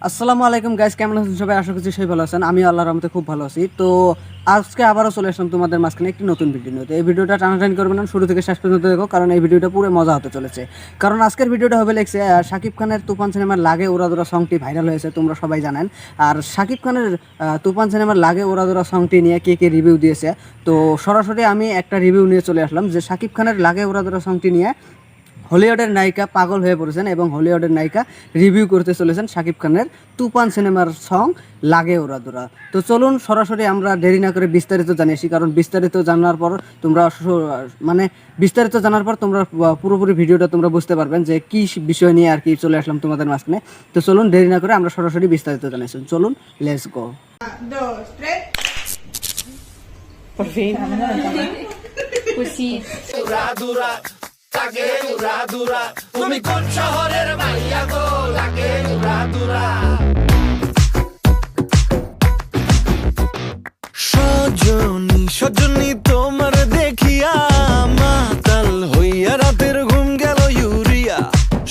আসসালামু আলাইকুম গাইস, কেমন আছেন সবাই? আশা করছি সবাই ভালো আছেন। আমি আল্লাহর রহমতে খুব ভালো আছি। তো আজকে আবারও চলে আসলাম তোমাদের মাঝখানে একটি নতুন ভিডিও নিয়ে। তো এই ভিডিওটা টানাটানি করবে না, শুরু থেকে শেষ পর্যন্ত দেখো, কারণ এই ভিডিওটা পুরো মজা হতে চলেছে। কারণ আজকের ভিডিওটা হবে লেগছে শাকিব খানের তুফান সিনেমার লাগে ওরাদোরা সংটি ভাইরাল হয়েছে, তোমরা সবাই জানেন। আর শাকিব খানের তুফান সিনেমার লাগে ওরাদোরা সংটি নিয়ে কে কে রিভিউ দিয়েছে, তো সরাসরি আমি একটা রিভিউ নিয়ে চলে আসলাম যে শাকিব খানের লাগে ওরাদোরা সংটি নিয়ে হলিউডের নায়িকা পাগল হয়ে পড়েছেন এবং হলিউডের নায়িকা রিভিউ করতে চলেছেন শাকিব খানের তুফান সিনেমার সং লাগে ওরাদোরা। তো চলুন সরাসরি আমরা দেরি না করে বিস্তারিত জানিয়েছি, কারণ বিস্তারিত জানার পর তোমরা বিস্তারিত জানার পর তোমরা পুরোপুরি ভিডিওটা তোমরা বুঝতে পারবেন যে কী বিষয় নিয়ে আর কি চলে আসলাম তোমাদের মাঝখানে। তো চলুন দেরি না করে আমরা সরাসরি বিস্তারিত জানিয়েছি। চলুন, let's go. Por fin. Pues sí. লাগে উড়াদুরা তুমি কোন শহরের মাইয়া গো লাগে উড়াদুরা সজনী সজনী তোমার দেখিয়া মাতাল হইয়া রাতের ঘুম গেল ইউরিয়া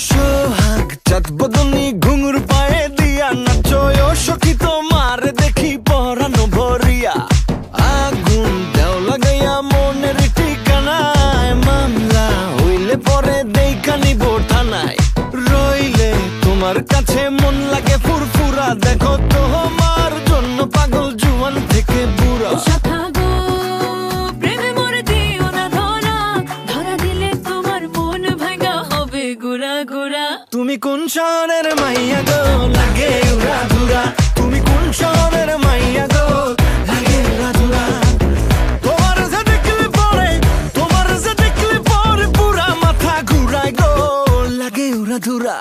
সোহাগ চাঁদ বদনী ঘুঙুর পায়ে দিয়া নাচয় সখী তোমার দেখি পরানো ভরিয়া আগুন দেও লাগাইয়া মনের ঠিকানায় মামলা হইলে পরে দেখানি বোঠানায় রইলে তোমার কাছে মন লাগে ফুরফুরা দেখো তোমার জন্য পাগল জুয়ান থেকে বুড়া তুমি কোন শহরের মাইয়া গো লাগে উড়াদুরা তুমি কোন শহরের মাইয়া গো লাগে উড়াদুরা তোমার যে দেখলে পরে পুরা মাথা ঘুরায় গো লাগে উড়াদুরা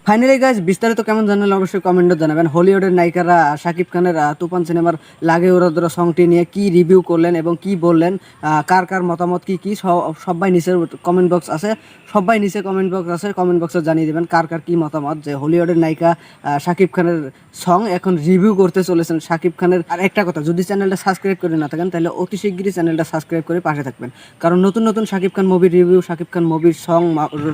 ফাইনালি গাইজ বিস্তারিত কেমন জানালে অবশ্যই কমেন্টে জানাবেন। হলিউডের নায়িকারা শাকিব খানের তুফান সিনেমার লাগে ওরাদোরা সংটি নিয়ে কি রিভিউ করলেন এবং কি বললেন, কার কার মতামত কি সবাই নিচে কমেন্ট বক্স আছে, সবাই নিচে কমেন্ট বক্স আছে, কমেন্ট বক্সে জানিয়ে দেবেন কার কার কি মতামত যে হলিউডের নায়িকা শাকিব খানের সং এখন রিভিউ করতে চলেছেন শাকিব খানের। আর একটা কথা, যদি চ্যানেলটা সাবস্ক্রাইব করে না থাকেন তাহলে অতি শীঘ্রই চ্যানেলটা সাবস্ক্রাইব করে পাশে থাকবেন, কারণ নতুন নতুন শাকিব খান মুভির রিভিউ, শাকিব খান মুভির সং,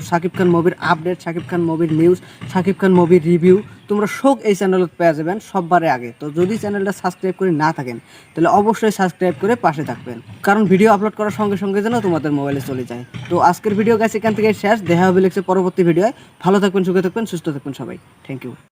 শাকিব খান মুভির আপডেট, শাকিব খান মুভির নিউজ, শাকিব খান মুভির রিভিউ তোমরা শোক এই চ্যানেলত পেয়ে যাবেন সববারে আগে। তো যদি চ্যানেলটা সাবস্ক্রাইব করে না থাকেন তাহলে অবশ্যই সাবস্ক্রাইব করে পাশে থাকবেন, কারণ ভিডিও আপলোড করার সঙ্গে সঙ্গে যেন তোমাদের মোবাইলে চলে যায়। তো আজকের ভিডিও গাছ এখান থেকে শেষ, দেখা হবে লিখছে পরবর্তী ভিডিওয়। ভালো থাকবেন, সুখে থাকবেন, সুস্থ থাকবেন সবাই। Thank you.